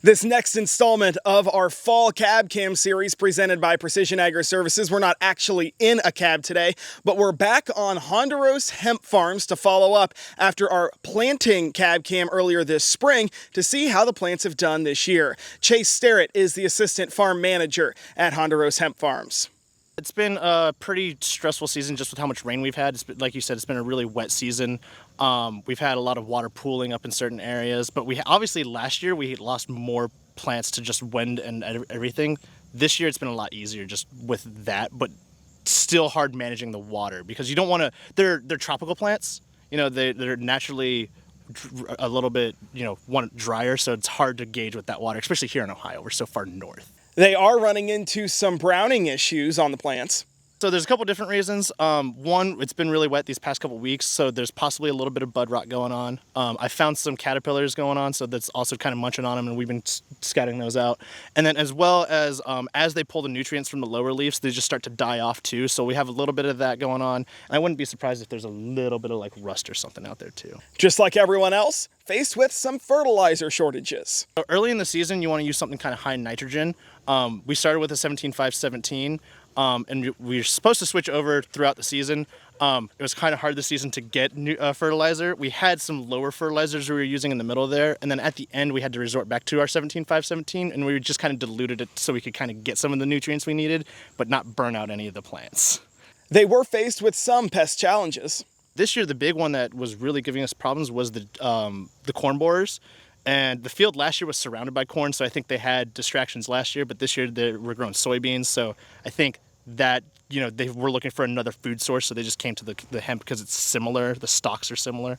This next installment of our Fall Cab Cam series presented by Precision Agri Services. We're not actually in a cab today, but we're back on Hondoros Hemp Farms to follow up after our planting cab cam earlier this spring to see how the plants have done this year. Chase Sterrett is the assistant farm manager at Hondoros Hemp Farms. It's been a pretty stressful season just with how much rain we've had. Like you said, it's been a really wet season. We've had a lot of water pooling up in certain areas, but obviously last year we lost more plants to just wind and everything. This year it's been a lot easier just with that, but still hard managing the water because you don't want to. They're tropical plants. You know, they're naturally a little bit drier, so it's hard to gauge with that water, especially here in Ohio. We're so far north. They are running into some browning issues on the plants. So there's a couple different reasons. One, it's been really wet these past couple weeks, so there's possibly a little bit of bud rot going on. I found some caterpillars going on, so that's also kind of munching on them, and we've been scatting those out. And then as well as they pull the nutrients from the lower leaves, they just start to die off too. So we have a little bit of that going on. And I wouldn't be surprised if there's a little bit of like rust or something out there too. Just like everyone else, faced with some fertilizer shortages. So early in the season, you want to use something kind of high in nitrogen. We started with a 17-5-17. And we were supposed to switch over throughout the season. It was kind of hard this season to get new fertilizer. We had some lower fertilizers we were using in the middle there, and then at the end we had to resort back to our 17-5-17, and we just kind of diluted it so we could kind of get some of the nutrients we needed, but not burn out any of the plants. They were faced with some pest challenges. This year, the big one that was really giving us problems was the corn borers. And the field last year was surrounded by corn, so I think they had distractions last year, but this year they were growing soybeans, so I think that, they were looking for another food source, so they just came to the hemp because it's similar, the stalks are similar.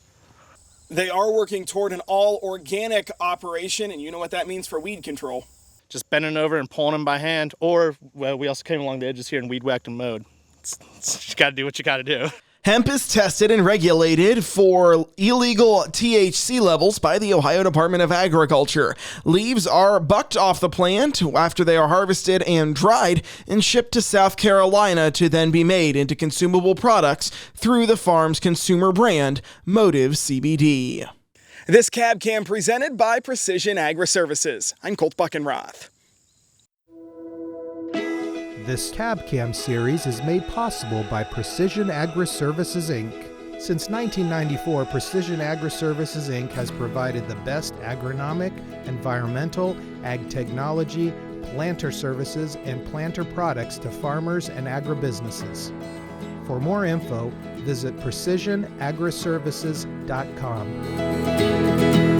They are working toward an all-organic operation, and you know what that means for weed control. Just bending over and pulling them by hand, or, well, we also came along the edges here and weed whacked and mowed. You gotta do what you gotta do. Hemp is tested and regulated for illegal THC levels by the Ohio Department of Agriculture. Leaves are bucked off the plant after they are harvested and dried and shipped to South Carolina to then be made into consumable products through the farm's consumer brand, Motive CBD. This cab cam presented by Precision Agri Services. I'm Colt Buckenroth. This Cab Cam series is made possible by Precision Agri Services Inc. Since 1994, Precision Agri Services Inc. has provided the best agronomic, environmental, ag technology, planter services, and planter products to farmers and agribusinesses. For more info, visit precisionagriservices.com.